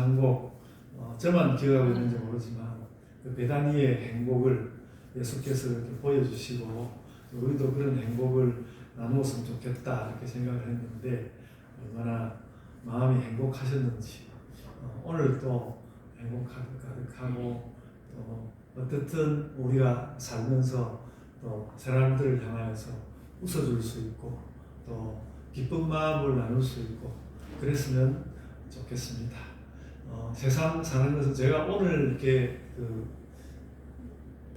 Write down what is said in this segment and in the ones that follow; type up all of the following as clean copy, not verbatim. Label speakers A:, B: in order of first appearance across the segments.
A: 한 곡, 저만 기억하고 있는지 모르지만 그 베다니의 행복을 예수께서 이렇게 보여주시고 우리도 그런 행복을 나누었으면 좋겠다 이렇게 생각을 했는데 얼마나 마음이 행복하셨는지 오늘 또 행복 가득하고 또 어떻든 우리가 살면서 또 사람들을 향하여서 웃어줄 수 있고 또 기쁜 마음을 나눌 수 있고 그랬으면 좋겠습니다. 세상 사는 것은 제가 오늘 이렇게 그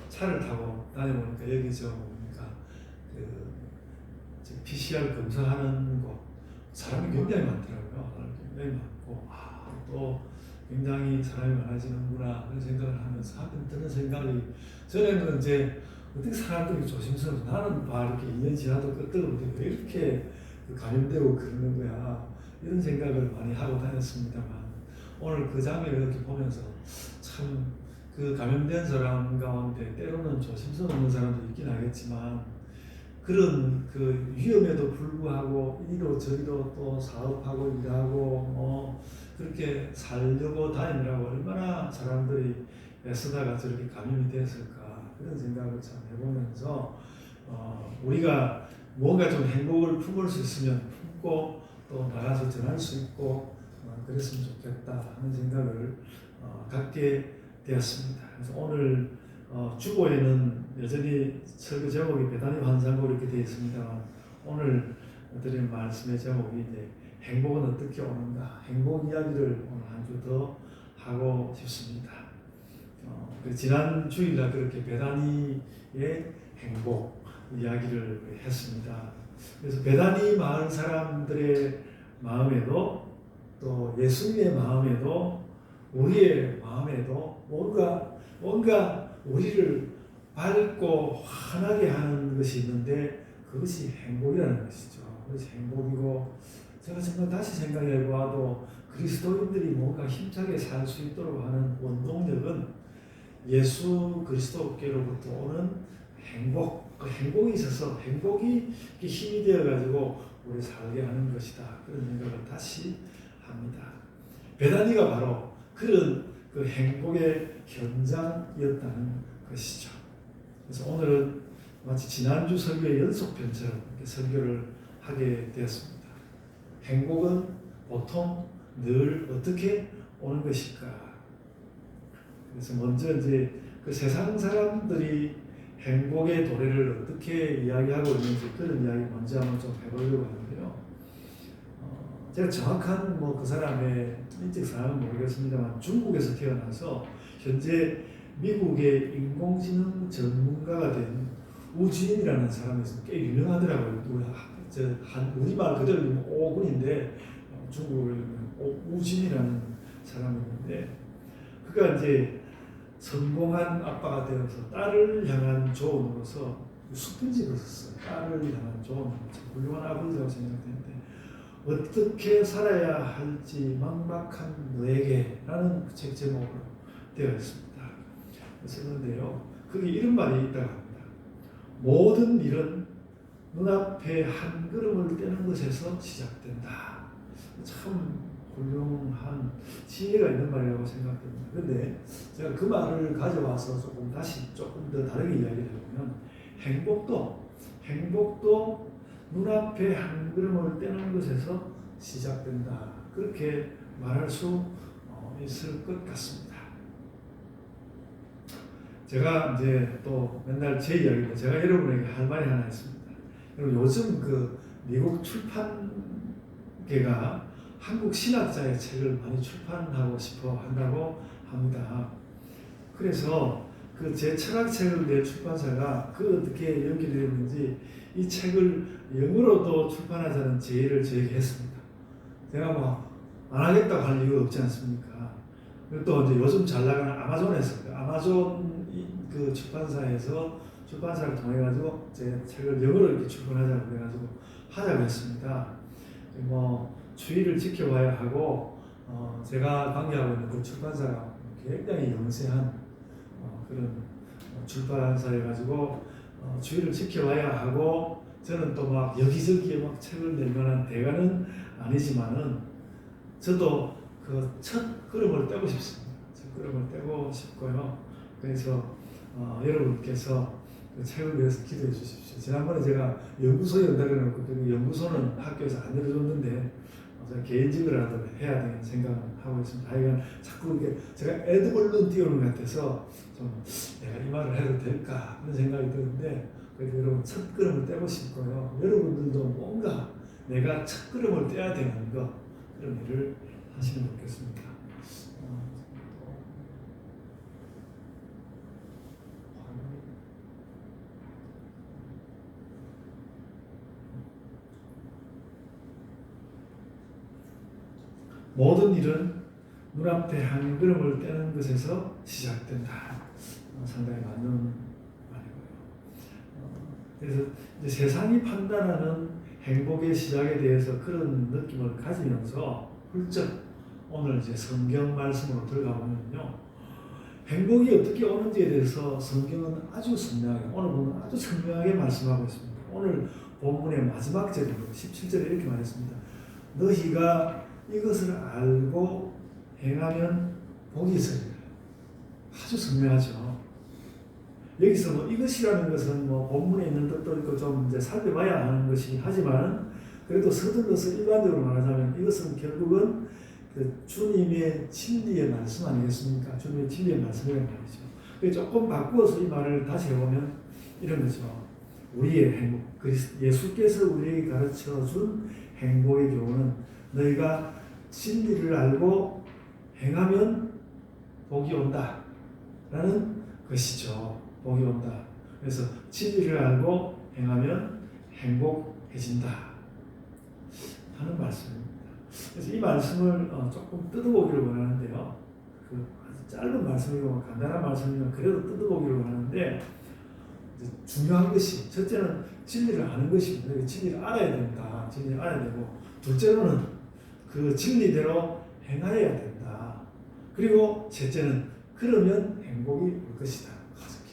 A: 차를 타고 다녀보니까 여기저 보니까 그 PCR 검사하는 곳 사람이 굉장히 많더라고요. 사람이 굉장히 많고 또 굉장히 사람이 많아지는구나 그런 생각을 하면서 하여튼 드는 생각이 전에는 이제 어떻게 사람들이 조심스러워 나는 이렇게 2년 지나도 끄떡없는데 왜 이렇게 감염되고 그러는 거야 이런 생각을 많이 하고 다녔습니다만 오늘 그 장면을 이렇게 보면서 참 그 감염된 사람 가운데 때로는 조심스러운 사람도 있긴 하겠지만 그런 그 위험에도 불구하고 이리로 저리로 또 사업하고 일하고 그렇게 살려고 다니느라고 얼마나 사람들이 애쓰다가 저렇게 감염이 됐을까 그런 생각을 참 해보면서 우리가 뭔가 좀 행복을 품을 수 있으면 품고 또 나가서 전할 수 있고 그랬으면 좋겠다 하는 생각을 갖게 되었습니다. 그래서 오늘 주보에는 여전히 설교 제목이 베다니 환상고 이렇게 되어 있습니다만 오늘 드린 말씀의 제목이 이제 행복은 어떻게 오는가 행복 이야기를 오늘 한 주 더 하고 싶습니다. 지난 주일날 그렇게 베다니의 행복 이야기를 했습니다. 그래서 베다니 마을 사람들의 마음에도 또 예수님의 마음에도 우리의 마음에도 뭔가 우리를 밝고 환하게 하는 것이 있는데 그것이 행복이라는 것이죠. 그것이 행복이고 제가 정말 다시 생각해 보아도 그리스도인들이 뭔가 힘차게 살 수 있도록 하는 원동력은 예수 그리스도께로부터 오는 행복, 그 행복이 있어서 행복이 힘이 되어가지고 우리 살게 하는 것이다. 그런 생각을 다시 합니다. 베다니가 바로 그런 그 행복의 현장이었다는 것이죠. 그래서 오늘은 마치 지난주 설교의 연속편처럼 이렇게 설교를 하게 되었습니다. 행복은 보통 늘 어떻게 오는 것일까? 그래서 먼저 이제 그 세상 사람들이 행복의 도래를 어떻게 이야기하고 있는지 그런 이야기 먼저 한번 좀 해보려고 하는데요. 제가 정확한 그 사람의 인적 사항은 모르겠습니다만 중국에서 태어나서 현재 미국의 인공지능 전문가가 된 우주인이라는 사람이 꽤 유명하더라고요. 우리말 그대로 오군인데 중국을 우주인이라는 사람이 있는데 그가 이제 성공한 아빠가 되어서 딸을 향한 조언으로서 수편집을 썼어요. 딸을 향한 조언, 훌륭한 아버지라고 생각되는데 어떻게 살아야 할지 막막한 너에게 라는 책 제목으로 되어 있습니다. 그런데요, 거기 이런 말이 있다고 합니다. 모든 일은 눈앞에 한 걸음을 떼는 것에서 시작된다. 참 훌륭한 지혜가 있는 말이라고 생각됩니다. 그런데 제가 그 말을 가져와서 조금 더 다르게 이야기를 해보면 행복도 눈앞에 한 걸음을 떼는 것에서 시작된다. 그렇게 말할 수 있을 것 같습니다. 제가 이제 또 맨날 제 이야기고 제가 여러분에게 할 말이 하나 있습니다. 여러분 요즘 그 미국 출판계가 한국 신학자의 책을 많이 출판하고 싶어 한다고 합니다. 그래서 그 제 철학책을 낸 출판사가 어떻게 연결되었는지 이 책을 영어로도 출판하자는 제의를 저에게 했습니다. 제가 안 하겠다고 할 이유가 없지 않습니까? 그리고 또 이제 요즘 잘 나가는 아마존 그 출판사에서 출판사를 통해 가지고 제 책을 영어로 이렇게 출판하자고 해가지고 하자고 했습니다. 추이를 지켜봐야 하고 제가 관계하고 있는 그 출판사가 굉장히 영세한 그런 출판사여 가지고 주의를 지켜봐야 하고 저는 또 여기저기에 책을 낼 만한 대가는 아니지만은 저도 그 첫 걸음을 떼고 싶습니다. 첫 걸음을 떼고 싶고요. 그래서 여러분께서 그 책을 위해서 기도해 주십시오. 지난번에 제가 연구소 연다고 해놓고 그 연구소는 학교에서 안 열어줬는데 제가 개인적으로라도 해야 되는 생각을 하고 있습니다. 하여간 자꾸 이렇게 제가 애드벌룬 띄우는 것 같아서 좀 내가 이 말을 해도 될까 하는 생각이 드는데, 그래서 여러분 첫 걸음을 떼고 싶고요. 여러분들도 뭔가 내가 첫 걸음을 떼야 되는 거, 그런 일을 하시면 좋겠습니다. 모든 일은 눈앞에 한 걸음을 떼는 것에서 시작된다. 상당히 맞는 말이고요. 그래서 이제 세상이 판단하는 행복의 시작에 대해서 그런 느낌을 가지면서 훌쩍 오늘 이제 성경 말씀으로 들어가 보면요, 행복이 어떻게 오는지에 대해서 성경은 아주 선명하게, 오늘 보면 아주 선명하게 말씀하고 있습니다. 오늘 본문의 마지막 절에 17절에 이렇게 말했습니다. 너희가 이것을 알고 행하면 복이 있으리라. 아주 선명하죠. 여기서 뭐 이것이라는 것은 뭐 본문에 있는 뜻도 있고 좀 이제 살펴봐야 하는 것이긴 하지만, 그래도 서둘러서 일반적으로 말하자면 이것은 결국은 그 주님의 진리의 말씀 아니겠습니까? 주님의 진리의 말씀이란 말이죠. 조금 바꾸어서 이 말을 다시 해보면 이런 거죠. 우리의 행복, 예수께서 우리에게 가르쳐 준 행복의 교훈은 너희가 진리를 알고 행하면 복이 온다 라는 것이죠. 복이 온다. 그래서 진리를 알고 행하면 행복해진다 하는 말씀입니다. 그래서 이 말씀을 조금 뜯어보기를 원하는데요. 그 아주 짧은 말씀이고 간단한 말씀이면 그래도 뜯어보기를 원하는데, 중요한 것이 첫째는 진리를 아는 것입니다. 진리를 알아야 된다. 진리를 알아야 되고, 둘째로는 그 진리대로 행하여야 된다. 그리고 셋째는 그러면 행복이 올 것이다.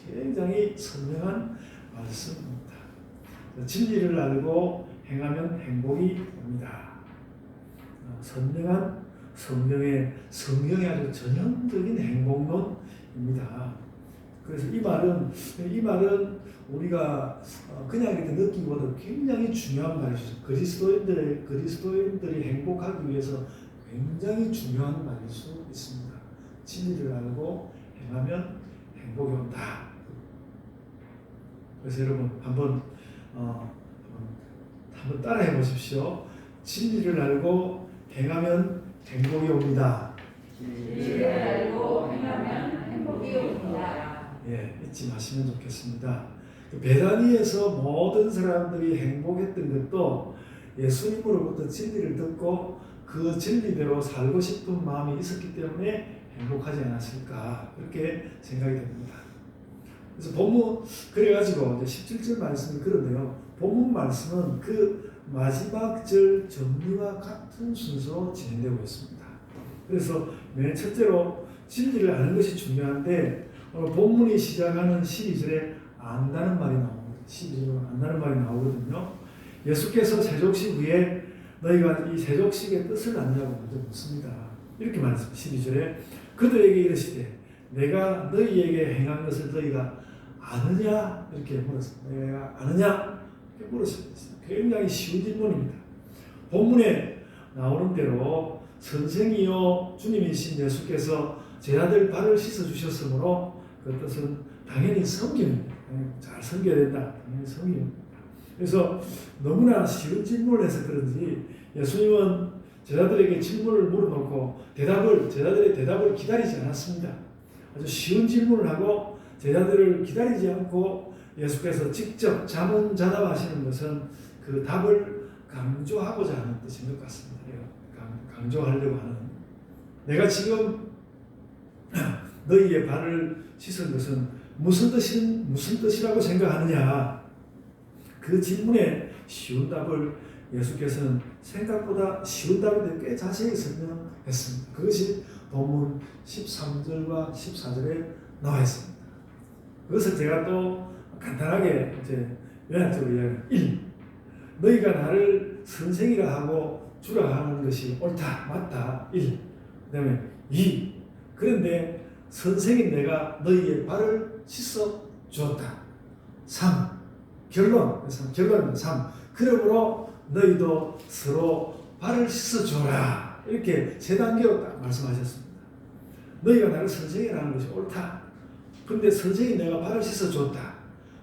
A: 굉장히 선명한 말씀입니다. 진리를 알고 행하면 행복이 옵니다. 선명한 성령의 아주 전형적인 행복론입니다. 그래서 이 말은 우리가 그냥 이렇게 느끼기보다 굉장히 중요한 말이죠. 그리스도인들이 행복하기 위해서 굉장히 중요한 말일 수 있습니다. 진리를 알고 행하면 행복이 온다. 그래서 여러분 한번 따라해 보십시오. 진리를 알고 행하면 행복이 옵니다.
B: 진리를 알고 행하면 행복이 옵니다.
A: 예, 잊지 마시면 좋겠습니다. 베다니에서 모든 사람들이 행복했던 것도 예수님으로부터 진리를 듣고 그 진리대로 살고 싶은 마음이 있었기 때문에 행복하지 않았을까, 그렇게 생각이 됩니다. 그래서 본문, 그래가지고 이제 17절 말씀이 그런데요, 본문 말씀은 그 마지막 절 정리와 같은 순서로 진행되고 있습니다. 그래서 맨 첫째로 진리를 아는 것이 중요한데, 오늘 본문이 시작하는 12절에 안다는 말이 나옵니다. 12절에 안다는 말이 나오거든요. 예수께서 세족식 후에 너희가 이 세족식의 뜻을 아느냐고 먼저 묻습니다. 이렇게 말했습니다. 12절에 그들에게 이르시되 내가 너희에게 행한 것을 너희가 아느냐? 이렇게 물었습니다. 내가 아느냐? 이렇게 물었습니다. 굉장히 쉬운 질문입니다. 본문에 나오는 대로 선생이요 주님이신 예수께서 제자들 발을 씻어주셨으므로 그 뜻은 당연히 섬기는, 잘 섬겨야 된다. 당연히 섬기는. 그래서 너무나 쉬운 질문을 해서 그런지 예수님은 제자들에게 질문을 물어놓고 제자들의 대답을 기다리지 않았습니다. 아주 쉬운 질문을 하고 제자들을 기다리지 않고 예수께서 직접 자문자답하시는 것은 그 답을 강조하고자 하는 뜻인 것 같습니다. 강조하려고 하는, 내가 지금 너희의 발을 씻은 것은 무슨 뜻이라고 생각하느냐? 그 질문에 쉬운 답을 예수께서는 생각보다 쉬운 답인데 꽤 자세히 설명했습니다. 그것이 본문 13절과 14절에 나와 있습니다. 그것을 제가 또 간단하게 이제 요약적으로 이야기합니다. 1. 너희가 나를 선생이라 하고 주라 하는 것이 옳다, 맞다. 1. 그다음에 2. 그런데 선생이 내가 너희의 발을 씻어 주었다. 3. 결론입니다. 3. 그러므로 너희도 서로 발을 씻어 주어라. 이렇게 3단계로 딱 말씀하셨습니다. 너희가 나를 선생이라는 것이 옳다. 그런데 선생이 내가 발을 씻어 줬다.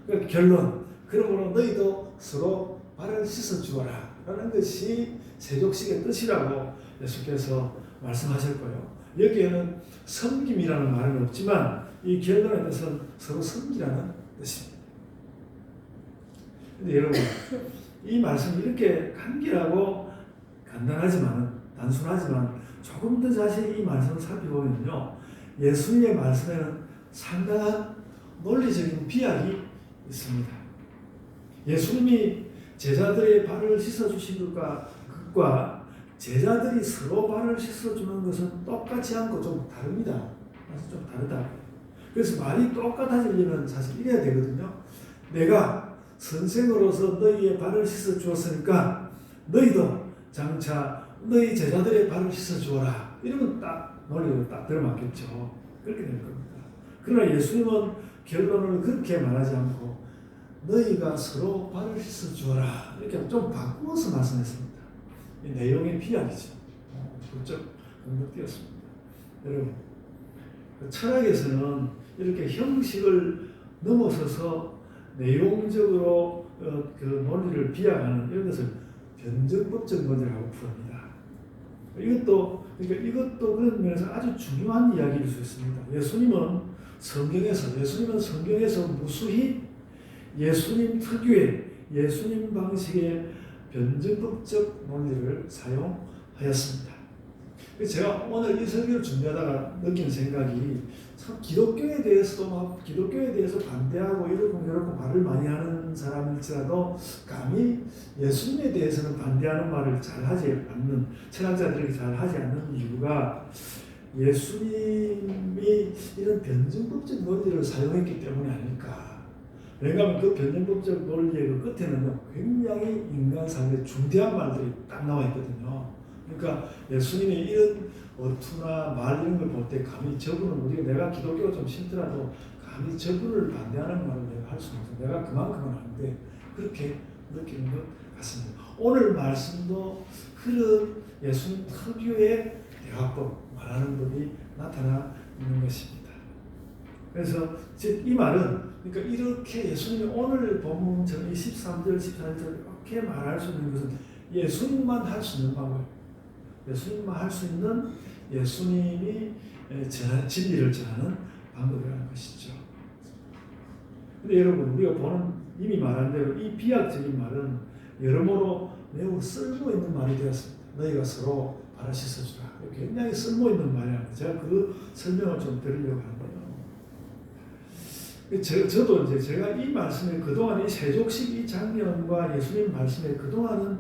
A: 그러니까 결론. 그러므로 너희도 서로 발을 씻어 주어라. 라는 것이 세족식의 뜻이라고 예수께서 말씀하셨고요. 여기에는 섬김이라는 말은 없지만 이 결론의 뜻은 서로 섬기라는 뜻입니다. 근데 여러분, 이 말씀이 이렇게 간결하고 단순하지만 조금 더 자세히 이 말씀을 살펴보면요, 예수님의 말씀에는 상당한 논리적인 비약이 있습니다. 예수님이 제자들의 발을 씻어주신 것과 제자들이 서로 발을 씻어주는 것은 똑같지 않고 좀 다릅니다. 사실 좀 다르다. 그래서 말이 똑같아지려면 사실 이래야 되거든요. 내가 선생으로서 너희의 발을 씻어주었으니까 너희도 장차 너희 제자들의 발을 씻어주어라. 이러면 딱 논리로 딱 들어맞겠죠. 그렇게 될 겁니다. 그러나 예수님은 결론을 그렇게 말하지 않고 너희가 서로 발을 씻어주어라. 이렇게 좀 바꾸어서 말씀했습니다. 이 내용의 비약이죠. 부쩍 공격되었습니다. 여러분, 철학에서는 이렇게 형식을 넘어서서 내용적으로 그 논리를 비약하는 이런 것을 변증법적 논리라고 부릅니다. 이것도 그런 면에서 아주 중요한 이야기일 수 있습니다. 예수님은 성경에서 무수히 예수님 특유의 예수님 방식의 변증법적 논리를 사용하였습니다. 제가 오늘 이 설교를 준비하다가 느낀 생각이 참 기독교에 대해서 반대하고 이러고 말을 많이 하는 사람일지라도 감히 예수님에 대해서는 반대하는 말을 잘 하지 않는 철학자들이 잘 하지 않는 이유가 예수님이 이런 변증법적 논리를 사용했기 때문이 아닐까. 왜냐하면 그 변증법적 논리의 그 끝에는 굉장히 인간상의 중대한 말들이 딱 나와 있거든요. 그러니까 예수님이 이런 어투나 말 이런 걸 볼 때 감히 저분은 내가 기독교가 좀 싫더라도 감히 저분을 반대하는 말을 내가 할 수는 없어. 내가 그만큼은 안 돼. 그렇게 느끼는 것 같습니다. 오늘 말씀도 그런 예수님 특유의 대화법, 말하는 법이 나타나 있는 것입니다. 그래서 즉 이 말은 그러니까 이렇게 예수님이 오늘 본문처럼 13절, 14절 이렇게 말할 수 있는 것은 예수님만 할 수 있는 방법, 예수님만 할 수 있는 예수님이 진리를 전하는 방법이라는 것이죠. 근데 여러분, 우리가 보는 이미 말한 대로 이 비약적인 말은 여러모로 매우 쓸모 있는 말이 되었습니다. 너희가 서로 발을 씻어주라. 굉장히 쓸모 있는 말이랍니다. 제가 그 설명을 좀 드리려고 하는데요. 저도 이제 제가 이 말씀에 그동안 이 세족식 이 장면과 예수님 말씀에 그동안은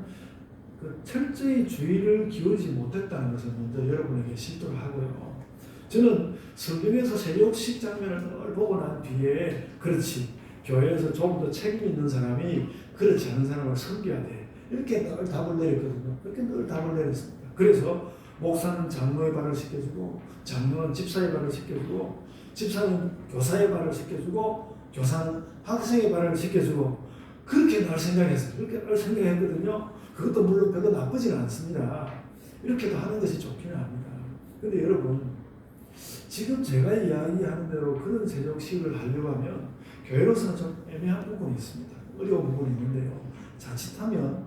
A: 그 철저히 주의를 기울이지 못했다는 것을 먼저 여러분에게 실토를 하고요. 저는 성경에서 세족식 장면을 늘 보고 난 뒤에 그렇지, 교회에서 좀 더 책임 있는 사람이 그렇지 않은 사람을 섬겨야 돼. 이렇게 늘 답을 내렸거든요. 그렇게 늘 답을 내렸습니다. 그래서 목사는 장로의 발을 씻겨주고, 장로는 집사의 발을 씻겨주고, 집사는 교사의 발을 씻겨주고, 교사는 학생의 발을 씻겨주고, 그렇게 늘 생각했어요. 그렇게 늘 생각했거든요. 그것도 물론 별로 나쁘지는 않습니다. 이렇게도 하는 것이 좋기는 합니다. 그런데 여러분, 지금 제가 이야기하는 대로 그런 세족식을 하려고 하면 교회로서는 좀 애매한 부분이 있습니다. 어려운 부분이 있는데요. 자칫하면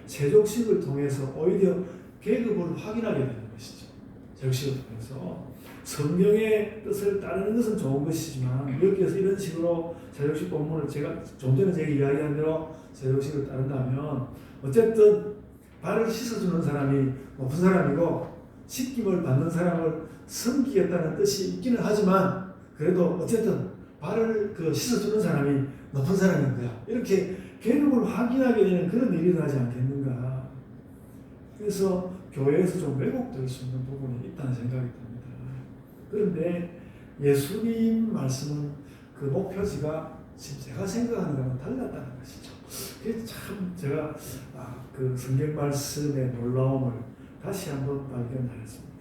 A: 세족식을 통해서 오히려 계급을 확인하게 되는 것이죠. 세족식을 통해서 성경의 뜻을 따르는 것은 좋은 것이지만 여기에서 이런 식으로 세족식 본문을 제가 좀 전에 이야기한 대로 세족식을 따른다면 어쨌든 발을 씻어주는 사람이 높은 사람이고 씻김을 받는 사람을 섬기겠다는 뜻이 있기는 하지만 그래도 어쨌든 발을 씻어주는 사람이 높은 사람인 거야. 이렇게 계급을 확인하게 되는 그런 일이 일어나지 않겠는가. 그래서 교회에서 좀 왜곡될 수 있는 부분이 있다는 생각이 듭니다. 그런데 예수님 말씀은 그 목표지가 지금 제가 생각하는 거랑 달랐다는 것이죠. 그래서 참 제가 그 성경 말씀의 놀라움을 다시 한번 발견하였습니다.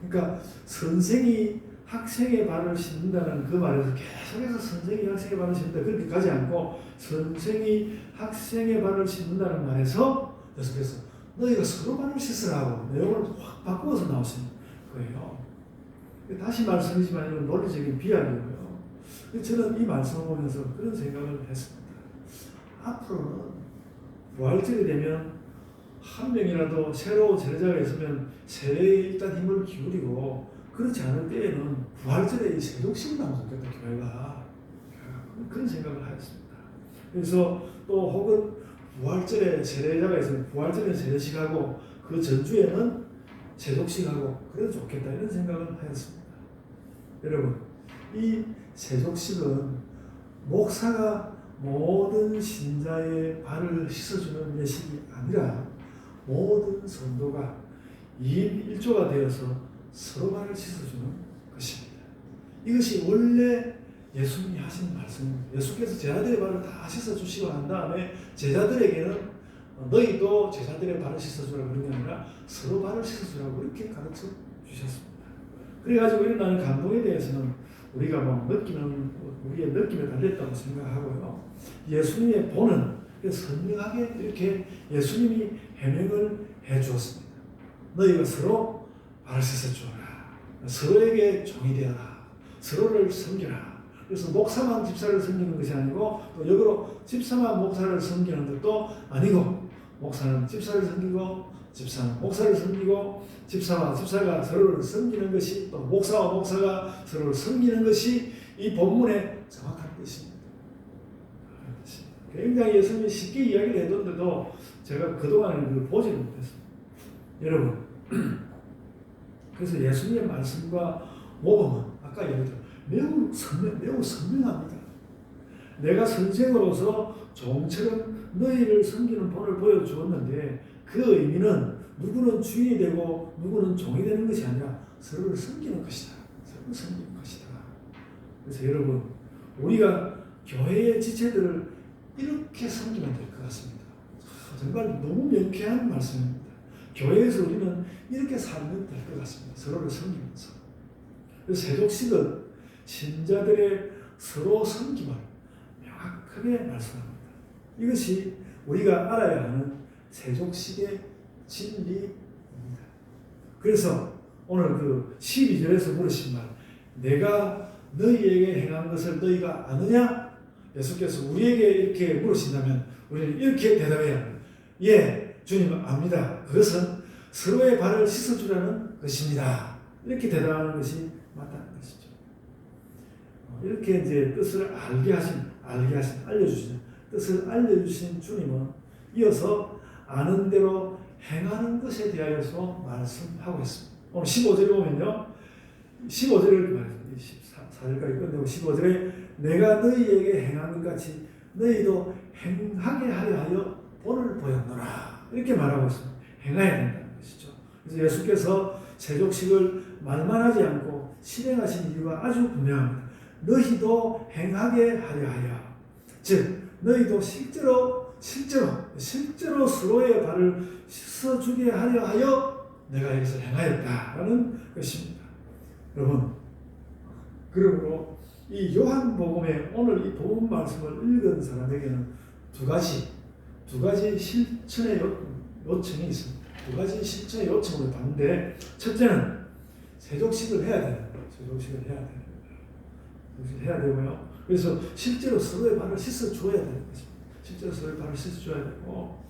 A: 그러니까 선생이 학생의 발을 씻는다는 그 말에서 계속해서 선생이 학생의 발을 씻는다 그렇게 가지 않고 선생이 학생의 발을 씻는다는 말에서 계속해서 너희가 서로 발을 씻으라고 내용을 확 바꾸어서 나오신 거예요. 다시 말씀이지만 이건 논리적인 비약이고요. 저는 이 말씀을 보면서 그런 생각을 했습니다. 앞으로는 부활절이 되면 한 명이라도 새로 제자가 있으면 세례에 일단 힘을 기울이고 그렇지 않을 때에는 부활절에 세독식을 나면 좋겠다 교회가 그런 생각을 하였습니다. 그래서 또 혹은 부활절에 세례자가 있으면 부활절에 세례식하고 그 전주에는 세독식하고 그래도 좋겠다 이런 생각을 하였습니다. 여러분 이 세독식은 목사가 모든 신자의 발을 씻어주는 예식이 아니라 모든 성도가 2인 1조가 되어서 서로 발을 씻어주는 것입니다. 이것이 원래 예수님이 하신 말씀입니다. 예수께서 제자들의 발을 다 씻어주시고 난 다음에 제자들에게는 너희도 제자들의 발을 씻어주라고 그런 게 아니라 서로 발을 씻어주라고 그렇게 가르쳐 주셨습니다. 그래가지고 일어나는 감동에 대해서는 우리가 우리의 느낌에 달렸다고 생각하고요. 예수님의 본은 선명하게 이렇게 예수님이 해명을 해 주었습니다. 너희가 서로 발을 씻어주어라. 서로에게 종이 되어라. 서로를 섬기라. 그래서 목사만 집사를 섬기는 것이 아니고 또 역으로 집사만 목사를 섬기는 것도 아니고 목사는 집사를 섬기고 집사는 목사를 섬기고 집사와 집사가 서로를 섬기는 것이 또 목사와 목사가 서로를 섬기는 것이 이 본문의 정확한 뜻입니다. 굉장히 예수님이 쉽게 이야기를 해뒀는데도 제가 그동안에 보지 못했습니다. 여러분 그래서 예수님의 말씀과 모범은 아까 얘기했던 매우 선명합니다. 내가 선생으로서 종처럼 너희를 섬기는 본을 보여주었는데 그 의미는 누구는 주인이 되고 누구는 종이 되는 것이 아니라 서로를 섬기는 것이다. 서로를 섬기는 것이다. 그래서 여러분 우리가 교회의 지체들을 이렇게 섬기면 될 것 같습니다. 정말 너무 명쾌한 말씀입니다. 교회에서 우리는 이렇게 살면 될 것 같습니다. 서로를 섬기면서. 그래서 세독식은 신자들의 서로 섬김을 명확하게 말씀합니다. 이것이 우리가 알아야 하는 세족식의 진리입니다. 그래서 오늘 그 12절에서 물으신 말, 내가 너희에게 행한 것을 너희가 아느냐? 예수께서 우리에게 이렇게 물으신다면 우리는 이렇게 대답해야 합니다. 예, 주님 압니다. 그것은 서로의 발을 씻어주라는 것입니다. 이렇게 대답하는 것이 맞다는 것이죠. 이렇게 이제 뜻을 알려주신 뜻을 알려주신 주님은 이어서 아는 대로 행하는 것에 대하여서 말씀하고 있습니다. 오늘 15절에 보면요. 15절을 말했습니다. 14절까지 끝내고 15절에 내가 너희에게 행한 것 같이 너희도 행하게 하려 하여 본을 보였노라. 이렇게 말하고 있습니다. 행해야 된다는 것이죠. 그래서 예수께서 세족식을 말만 하지 않고 실행하신 이유가 아주 분명합니다. 너희도 행하게 하려 하여. 즉 너희도 실제로 서로의 발을 씻어주게 하려 하여 내가 이것을 행하였다라는 것입니다. 여러분, 그러므로 이 요한복음의 오늘 이 복음 말씀을 읽은 사람에게는 두 가지 실천의 요청이 있습니다. 두 가지 실천의 요청을 받는데 첫째는 세족식을 해야 되는 거예요. 세족식을 해야 되고요. 그래서 실제로 서로의 발을 씻어줘야 되는 것입니다. 실제로 서로의 발을 씻어줘야 되고,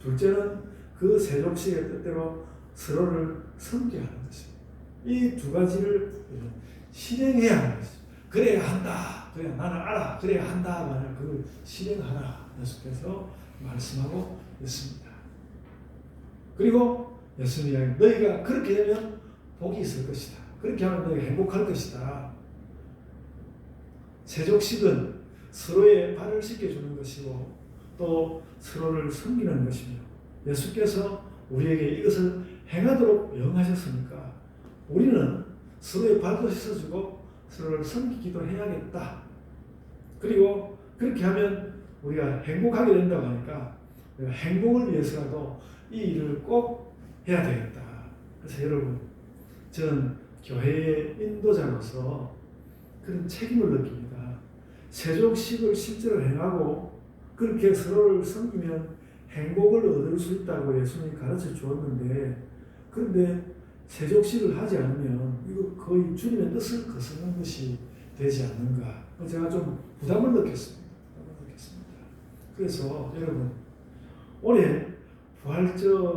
A: 둘째는 그 세족식의 뜻대로 서로를 섬기게 하는 것입니다. 이 두 가지를 실행해야 하는 것입니다. 그래야 한다. 그래야 나는 알아. 그래야 한다. 만약 그걸 실행하라. 예수께서 말씀하고 있습니다. 그리고 예수님이 너희가 그렇게 되면 복이 있을 것이다. 그렇게 하면 너희가 행복할 것이다. 세족식은 서로의 발을 씻겨주는 것이고 또 서로를 섬기는 것이며 예수께서 우리에게 이것을 행하도록 명하셨으니까 우리는 서로의 발도 씻어주고 서로를 섬기기도 해야겠다. 그리고 그렇게 하면 우리가 행복하게 된다고 하니까 우리가 행복을 위해서라도 이 일을 꼭 해야 되겠다. 그래서 여러분 저는 교회의 인도자로서 그런 책임을 느낍니다. 세족식을 실제로 행하고 그렇게 서로를 섬기면 행복을 얻을 수 있다고 예수님이 가르쳐 주었는데, 그런데 세족식을 하지 않으면 이거 거의 주님의 뜻을 거스르는 것이 되지 않는가. 제가 좀 부담을 느꼈습니다. 그래서 여러분, 올해 부활절에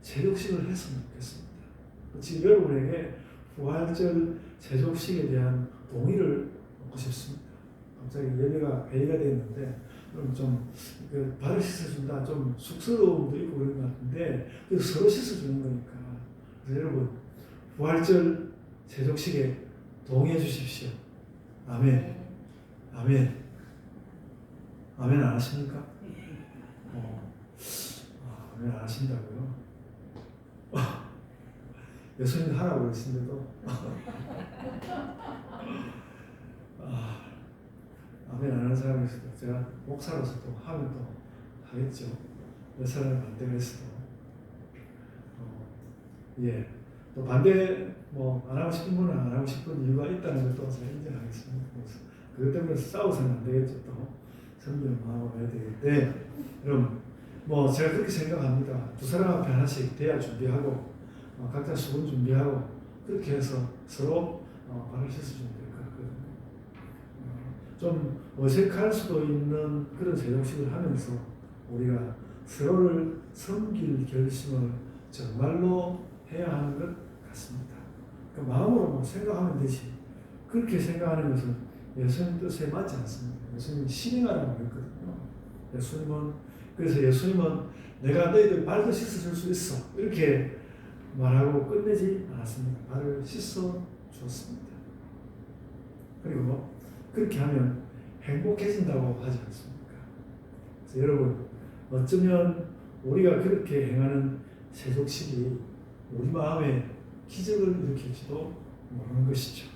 A: 세족식을 했으면 좋겠습니다. 지금 여러분에게 부활절 세족식에 대한 동의를 얻고 싶습니다. 갑자기 예배가 회의가 됐는데 좀 발을 씻어준다, 좀 쑥스러움도 있고 그런 것 같은데 서로 씻어주는 거니까. 그래서 여러분, 부활절 세족식에 동의해 주십시오. 아멘. 아멘. 아멘 안 하십니까? 아멘 안 하신다고요? 예수님 하라고 그러신데도 아멘 안 하는 사람이 있어도 제가 목사로서 또 하면 또 하겠죠. 몇 사람이 반대가 있어도 예, 또 반대 안 하고 싶은 분은 안 하고 싶은 이유가 있다는 것도 제가 인정하겠습니다. 그래서 그것 때문에 싸워서는 안 되겠죠. 또 섬기는 마음으로 해야 되는데, 여러분 제가 그렇게 생각합니다. 두 사람 앞에 하나씩 대야 준비하고 각자 수건 준비하고 그렇게 해서 서로 발을 씻어주면 될 것 같거든요. 좀 어색할 수도 있는 그런 세족식을 하면서 우리가 서로를 섬길 결심을 정말로 해야 하는 것 같습니다. 그러니까 마음으로 생각하면 되지. 그렇게 생각하는 것은 예수님 뜻에 맞지 않습니다. 예수님이 실행하라고 했거든요. 그래서 예수님은 내가 너희들 발도 씻어줄 수 있어 이렇게 말하고 끝내지 않았습니다. 발을 씻어 주었습니다. 그리고 그렇게 하면 행복해진다고 하지 않습니까? 그래서 여러분, 어쩌면 우리가 그렇게 행하는 세족식이 우리 마음에 기적을 일으킬지도 모르는 것이죠.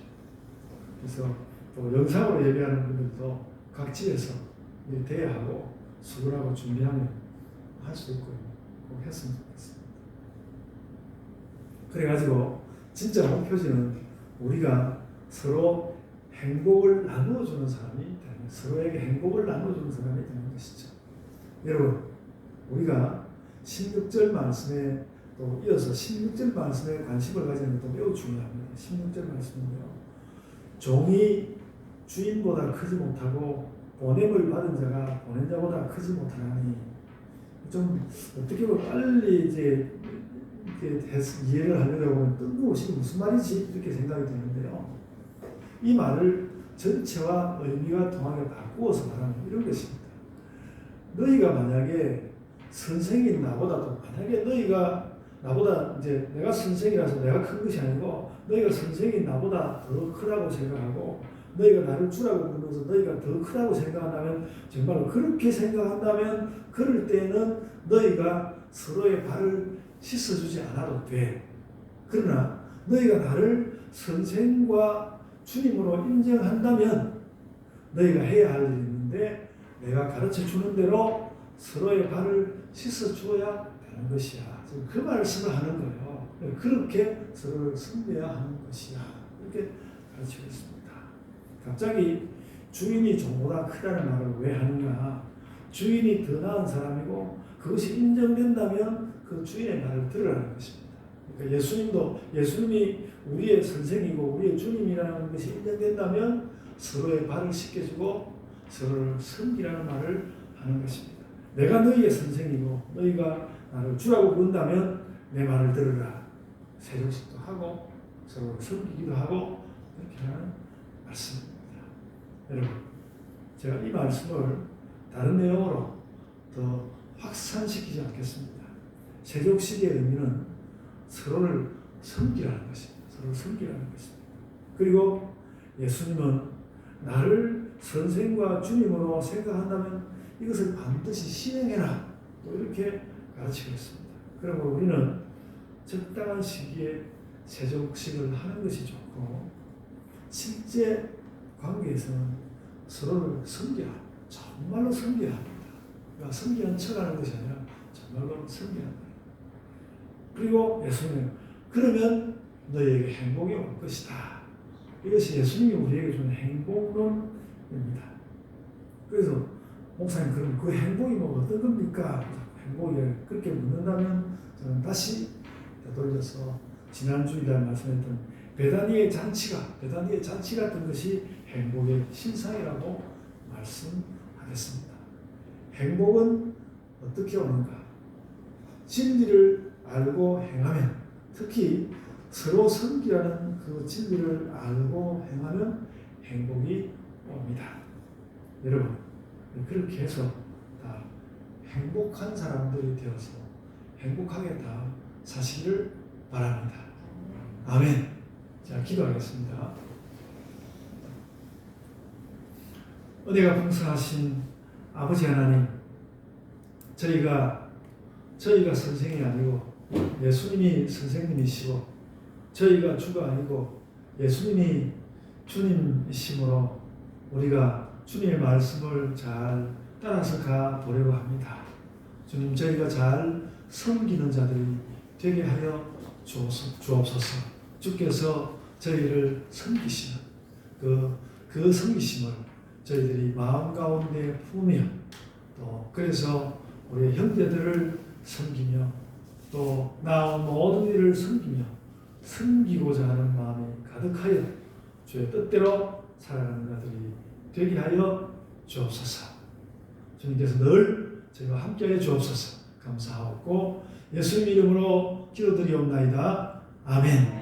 A: 그래서 또 영상으로 예배하는 분들도 각 집에서 대여하고 수고하고 준비하면 할 수 있고 꼭 했으면 좋겠습니다. 그래가지고 진짜 목표지는 우리가 서로 행복을 나누어주는 사람이 되는, 서로에게 행복을 나누어주는 사람이 되는 것이죠. 여러분, 우리가 16절 말씀에 또 이어서 16절 말씀에 관심을 가지는 것도 매우 중요합니다. 16절 말씀은요, 종이 주인보다 크지 못하고 보냄을 받은 자가 보낸 자보다 크지 못하니, 좀 어떻게 보면 빨리 이제 이해를 하려고 하면 뜬금없이 무슨 말이지 이렇게 생각이 드는데요. 이 말을 전체와 의미가 통하게 바꾸어서 말하는 이런 것입니다. 너희가 만약에 선생인 나보다도, 만약에 너희가 나보다 이제 내가 선생이라서 내가 큰 것이 아니고 너희가 선생인 나보다 더 크다고 생각하고 너희가 나를 주라고 부르면서 너희가 더 크다고 생각한다면, 정말로 그렇게 생각한다면 그럴 때는 너희가 서로의 발을 씻어주지 않아도 돼. 그러나 너희가 나를 선생과 주님으로 인정한다면 너희가 해야 할 일이 있는데, 내가 가르쳐 주는 대로 서로의 발을 씻어 주어야 되는 것이야. 그 말씀을 하는 거예요. 그렇게 서로를 섬겨야 하는 것이야. 이렇게 가르치고 있습니다. 갑자기 주인이 종보다 크다는 말을 왜 하느냐? 주인이 더 나은 사람이고 그것이 인정된다면 그 주인의 말을 들으라는 것입니다. 그러니까 예수님이 우리의 선생이고 우리의 주님이라는 것이 인정된다면 서로의 발을 씻겨주고 서로를 섬기라는 말을 하는 것입니다. 내가 너희의 선생이고 너희가 나를 주라고 부른다면 내 말을 들으라. 세족식도 하고 서로 섬기기도 하고 이렇게 하는 말씀입니다. 여러분, 제가 이 말씀을 다른 내용으로 더 확산시키지 않겠습니다. 세족식의 의미는 서로를 섬기라는 것입니다. 서로를 섬기라는 것입니다. 그리고 예수님은 나를 선생과 주님으로 생각한다면 이것을 반드시 실행해라. 또 이렇게 가르치고 있습니다. 그러므로 우리는 적당한 시기에 세족식을 하는 것이 좋고, 실제 관계에서는 서로를 섬겨야, 정말로 섬겨야 합니다. 그러니까 섬기는 척하는 것이 아니라 정말로 섬겨야 합니다. 그리고 예수님은 그러면 너희에게 행복이 올 것이다. 이것이 예수님이 우리에게 주는 행복론입니다. 그래서 목사님 그럼 그 행복이 뭐 어떤 겁니까? 행복이 그렇게 묻는다면 저는 다시 되돌려서 지난주일날 말씀했던 베다니의 잔치 같은 것이 행복의 신상이라고 말씀하겠습니다. 행복은 어떻게 오는가? 진리를 알고 행하면, 특히 서로 섬기라는 그 진리를 알고 행하면 행복이 옵니다. 여러분, 그렇게 해서 다 행복한 사람들이 되어서 행복하게 다 사시기를 바랍니다. 아멘. 자, 기도하겠습니다. 은혜가 풍성하신 아버지 하나님, 저희가 선생이 아니고 예수님이 선생님이시고, 저희가 주가 아니고 예수님이 주님이시므로 우리가 주님의 말씀을 잘 따라서 가보려고 합니다. 주님, 저희가 잘 섬기는 자들이 되게 하여 주옵소서. 주께서 저희를 섬기시는 그 섬기심을 저희들이 마음 가운데 품으며, 또 그래서 우리 형제들을 섬기며, 또 나온 모든 일을 섬기고자 하는 마음이 가득하여 주의 뜻대로 살아가는 자들이 되게 하여 주옵소서. 주님께서 늘 저희와 함께하여 주옵소서. 감사하고 예수님 이름으로 기도드리옵나이다. 아멘.